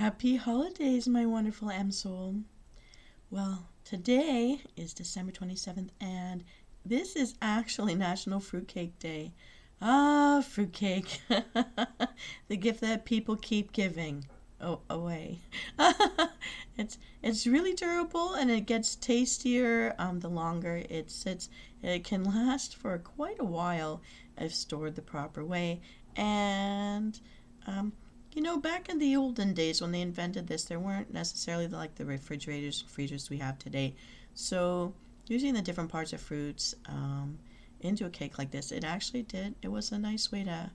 Happy holidays, my wonderful M-Soul. Well, today is December 27th, and this is actually National Fruitcake Day. Ah, fruitcake. The gift that people keep giving away. It's really durable, and it gets tastier the longer it sits. It can last for quite a while if stored the proper way. And um, back in the olden days when they invented this, there weren't necessarily like the refrigerators, freezers we have today. So using the different parts of fruits into a cake like this, it was a nice way to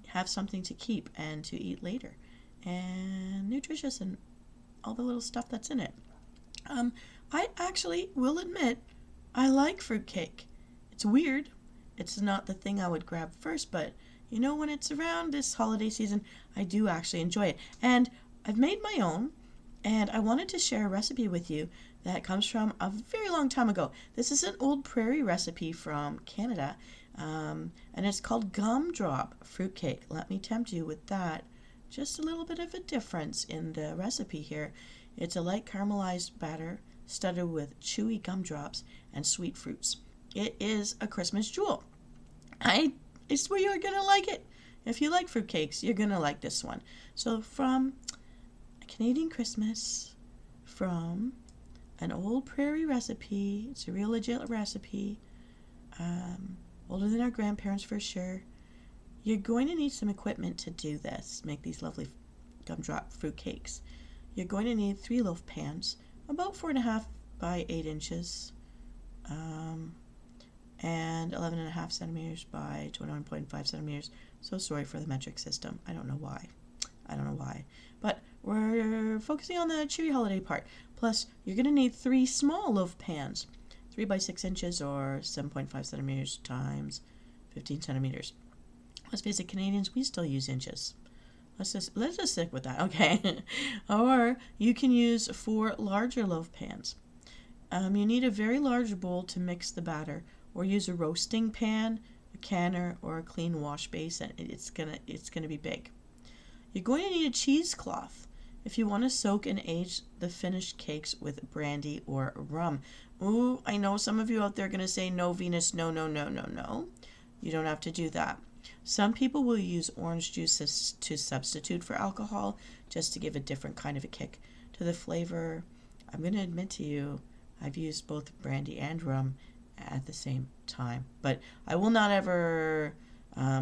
have something to keep and to eat later, and nutritious and all the little stuff that's in it. Um, I actually will admit I like fruitcake. It's weird. It's not the thing I would grab first, but when it's around this holiday season, I do actually enjoy it. And I've made my own, and I wanted to share a recipe with you that comes from a very long time ago. This is an old Prairie recipe from Canada, and it's called Gumdrop Fruitcake. Let me tempt you with that. Just a little bit of a difference in the recipe here. It's a light caramelized batter studded with chewy gumdrops and sweet fruits. It is a Christmas jewel. I swear you're going to like it. If you like fruitcakes, you're going to like this one. So from a Canadian Christmas, from an old Prairie recipe, it's a real legit recipe, older than our grandparents for sure. You're going to need some equipment to do this, make these lovely gumdrop fruitcakes. You're going to need 3 loaf pans, about 4.5 by 8 inches, and 11.5 centimeters by 21.5 centimeters. So sorry for the metric system. I don't know why. But we're focusing on the cheery holiday part. Plus, you're going to need 3 small loaf pans, 3 by 6 inches or 7.5 centimeters times 15 centimeters. Let's face it, Canadians, we still use inches. Let's just stick with that, okay? Or you can use 4 larger loaf pans. You need a very large bowl to mix the batter, or use a roasting pan, a canner, or a clean wash basin. It's gonna be big. You're going to need a cheesecloth if you want to soak and age the finished cakes with brandy or rum. Ooh, I know some of you out there are gonna say no, Venus, no, no, no, no, no. You don't have to do that. Some people will use orange juice to substitute for alcohol just to give a different kind of a kick to the flavor. I'm going to admit to you, I've used both brandy and rum at the same time, but I will not ever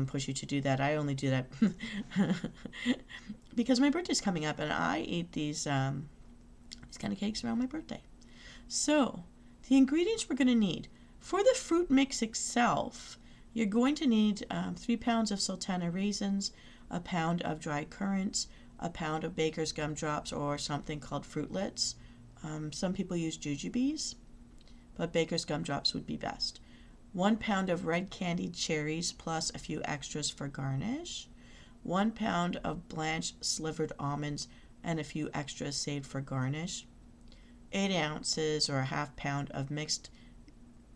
push you to do that. I only do that because my birthday's coming up, and I eat these kind of cakes around my birthday. So the ingredients we're going to need for the fruit mix itself. You're going to need 3 pounds of sultana raisins, a pound of dried currants, a pound of baker's gumdrops or something called fruitlets. Some people use jujubes, but baker's gumdrops would be best. 1 pound of red candied cherries plus a few extras for garnish. 1 pound of blanched slivered almonds and a few extras saved for garnish. 8 ounces or a half pound of mixed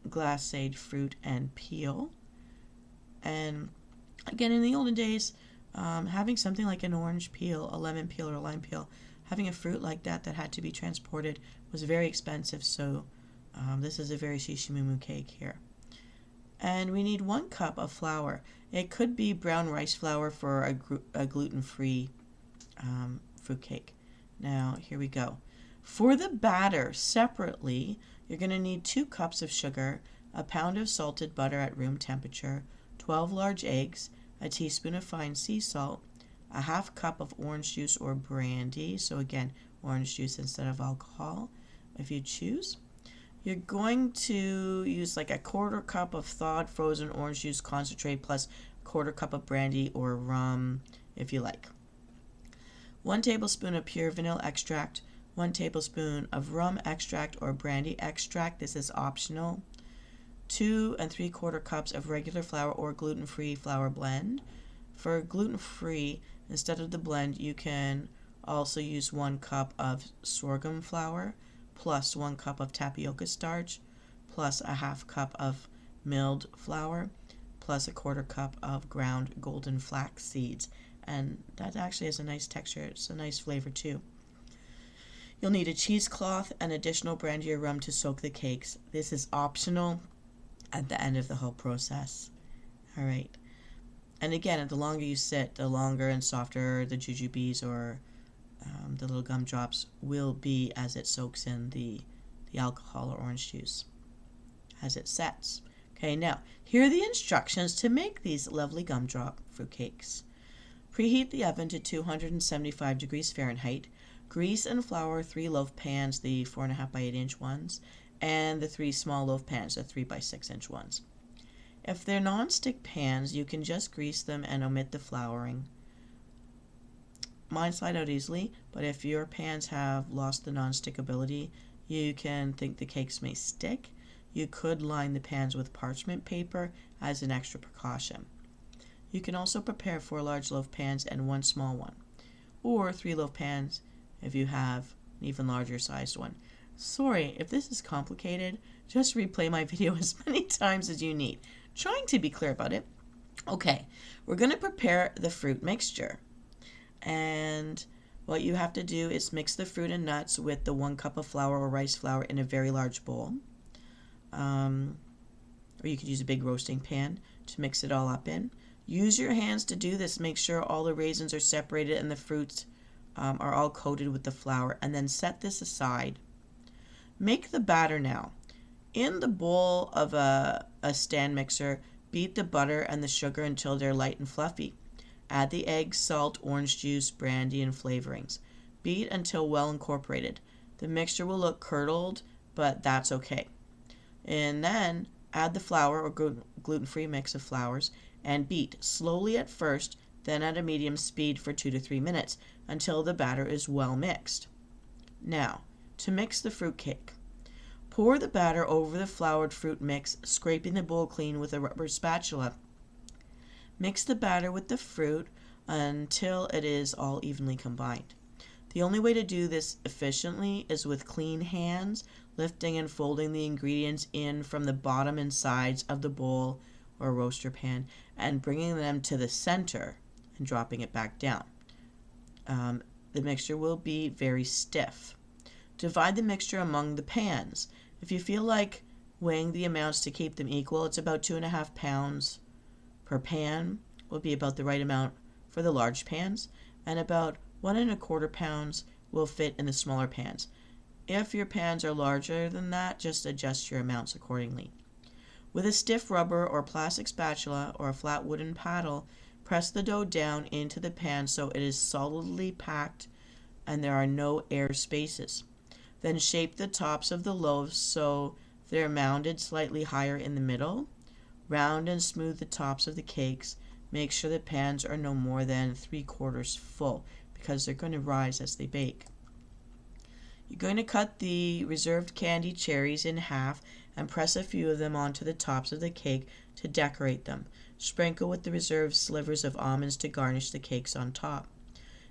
glacéed fruit and peel. And again, in the olden days, having something like an orange peel, a lemon peel, or a lime peel, having a fruit like that had to be transported was very expensive. So this is a very shishimumu cake here. And we need 1 cup of flour. It could be brown rice flour for a gluten-free fruit cake. Now, here we go. For the batter, separately, you're going to need 2 cups of sugar, a pound of salted butter at room temperature, 12 large eggs, a teaspoon of fine sea salt, a half cup of orange juice or brandy, so again, orange juice instead of alcohol, if you choose. You're going to use like a 1/4 cup of thawed frozen orange juice concentrate plus 1/4 cup of brandy or rum, if you like. 1 tablespoon of pure vanilla extract, 1 tablespoon of rum extract or brandy extract, this is optional. 2 3/4 cups of regular flour or gluten-free flour blend. For gluten-free, instead of the blend, you can also use 1 cup of sorghum flour plus 1 cup of tapioca starch plus a half cup of milled flour plus a 1/4 cup of ground golden flax seeds. and that actually has a nice texture. It's a nice flavor too. You'll need a cheesecloth and additional brandy or rum to soak the cakes. This is optional at the end of the whole process. All right. And again, the longer you sit, the longer and softer the jujubes or the little gumdrops will be as it soaks in the alcohol or orange juice as it sets. Okay, now here are the instructions to make these lovely gumdrop fruitcakes. Preheat the oven to 275 degrees Fahrenheit. Grease and flour 3 loaf pans, the 4.5 by 8 inch ones, and the 3 small loaf pans, the 3 by 6 inch ones. If they're non-stick pans, you can just grease them and omit the flouring. Mine slide out easily, but if your pans have lost the non-stick ability, you can think the cakes may stick. You could line the pans with parchment paper as an extra precaution. You can also prepare 4 large loaf pans and 1 small one, or 3 loaf pans if you have an even larger sized one. Sorry, if this is complicated, just replay my video as many times as you need. Trying to be clear about it. Okay, we're going to prepare the fruit mixture. And what you have to do is mix the fruit and nuts with the 1 cup of flour or rice flour in a very large bowl. Or you could use a big roasting pan to mix it all up in. Use your hands to do this. Make sure all the raisins are separated and the fruits are all coated with the flour, and then set this aside. Make the batter now. In the bowl of a stand mixer, beat the butter and the sugar until they're light and fluffy. Add the eggs, salt, orange juice, brandy, and flavorings. Beat until well incorporated. The mixture will look curdled, but that's okay. And then add the flour or gluten-free mix of flours and beat slowly at first, then at a medium speed for 2 to 3 minutes until the batter is well mixed. Now, to mix the fruit cake. Pour the batter over the floured fruit mix, scraping the bowl clean with a rubber spatula. Mix the batter with the fruit until it is all evenly combined. The only way to do this efficiently is with clean hands, lifting and folding the ingredients in from the bottom and sides of the bowl or roaster pan and bringing them to the center and dropping it back down. The mixture will be very stiff. Divide the mixture among the pans. If you feel like weighing the amounts to keep them equal, it's about 2.5 pounds per pan will be about the right amount for the large pans, and about 1.25 pounds will fit in the smaller pans. If your pans are larger than that, just adjust your amounts accordingly. With a stiff rubber or plastic spatula or a flat wooden paddle, press the dough down into the pan so it is solidly packed and there are no air spaces. Then shape the tops of the loaves so they're mounded slightly higher in the middle. Round and smooth the tops of the cakes. Make sure the pans are no more than 3/4 full because they're going to rise as they bake. You're going to cut the reserved candied cherries in half and press a few of them onto the tops of the cake to decorate them. Sprinkle with the reserved slivers of almonds to garnish the cakes on top.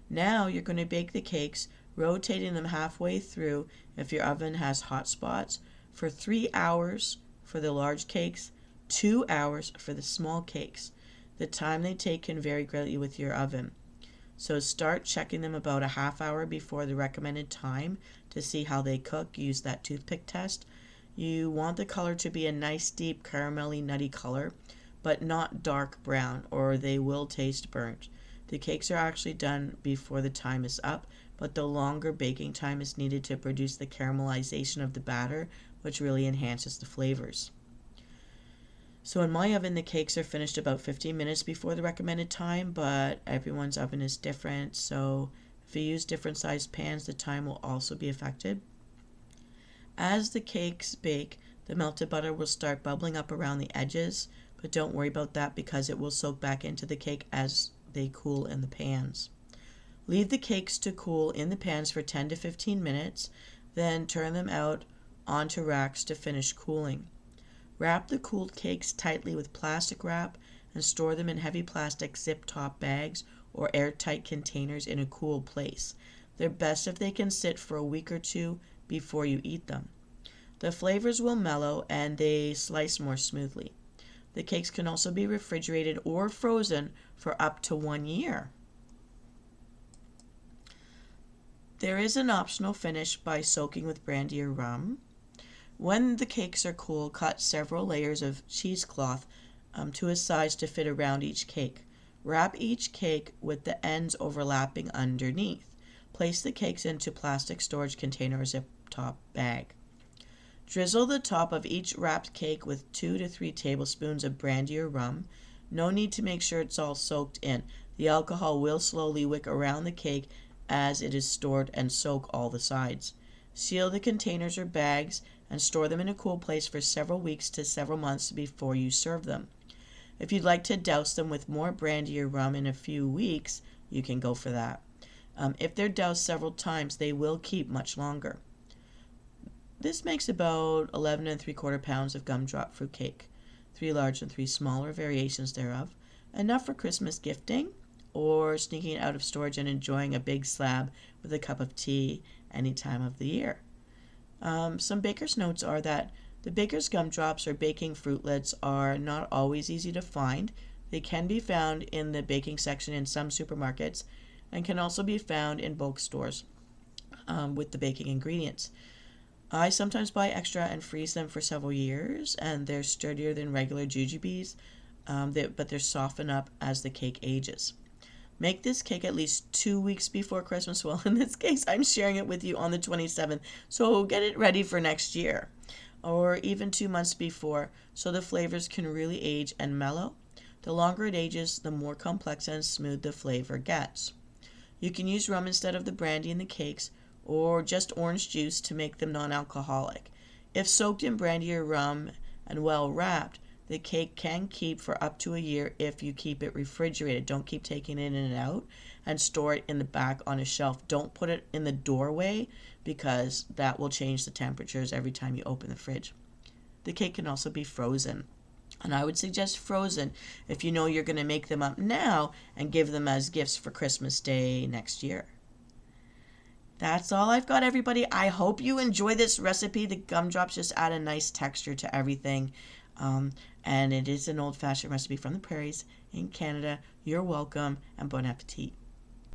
Now you're going to bake the cakes, rotating them halfway through if your oven has hot spots, for 3 hours for the large cakes, 2 hours for the small cakes. The time they take can vary greatly with your oven. So start checking them about a half hour before the recommended time to see how they cook. Use that toothpick test. You want the color to be a nice deep caramelly nutty color, but not dark brown or they will taste burnt. The cakes are actually done before the time is up, but the longer baking time is needed to produce the caramelization of the batter, which really enhances the flavors. So in my oven, the cakes are finished about 15 minutes before the recommended time, but everyone's oven is different, so if you use different sized pans, the time will also be affected. As the cakes bake, the melted butter will start bubbling up around the edges, but don't worry about that because it will soak back into the cake as they cool in the pans. Leave the cakes to cool in the pans for 10 to 15 minutes, then turn them out onto racks to finish cooling. Wrap the cooled cakes tightly with plastic wrap and store them in heavy plastic zip-top bags or airtight containers in a cool place. They're best if they can sit for a week or two before you eat them. The flavors will mellow and they slice more smoothly. The cakes can also be refrigerated or frozen for up to 1 year. There is an optional finish by soaking with brandy or rum. When the cakes are cool, cut several layers of cheesecloth to a size to fit around each cake. Wrap each cake with the ends overlapping underneath. Place the cakes into plastic storage container or zip top bag. Drizzle the top of each wrapped cake with 2 to 3 tablespoons of brandy or rum. No need to make sure it's all soaked in. The alcohol will slowly wick around the cake as it is stored and soak all the sides. Seal the containers or bags and store them in a cool place for several weeks to several months before you serve them. If you'd like to douse them with more brandy or rum in a few weeks, you can go for that. If they're doused several times, they will keep much longer. This makes about 11 3/4 pounds of gumdrop fruitcake, 3 large and 3 smaller variations thereof, enough for Christmas gifting or sneaking out of storage and enjoying a big slab with a cup of tea any time of the year. Some baker's notes are that the baker's gumdrops or baking fruitlets are not always easy to find. They can be found in the baking section in some supermarkets and can also be found in bulk stores with the baking ingredients. I sometimes buy extra and freeze them for several years, and they're sturdier than regular jujubes, but they're softened up as the cake ages. Make this cake at least 2 weeks before Christmas. Well, in this case, I'm sharing it with you on the 27th, so get it ready for next year. Or even 2 months before, so the flavors can really age and mellow. The longer it ages, the more complex and smooth the flavor gets. You can use rum instead of the brandy in the cakes, or just orange juice to make them non-alcoholic. If soaked in brandy or rum and well wrapped, the cake can keep for up to a year if you keep it refrigerated. Don't keep taking it in and out, and store it in the back on a shelf. Don't put it in the doorway because that will change the temperatures every time you open the fridge. The cake can also be frozen, and I would suggest frozen if you know you're going to make them up now and give them as gifts for Christmas Day next year. That's all I've got, everybody. I hope you enjoy this recipe. The gumdrops just add a nice texture to everything. And it is an old-fashioned recipe from the Prairies in Canada. You're welcome, and bon appetit.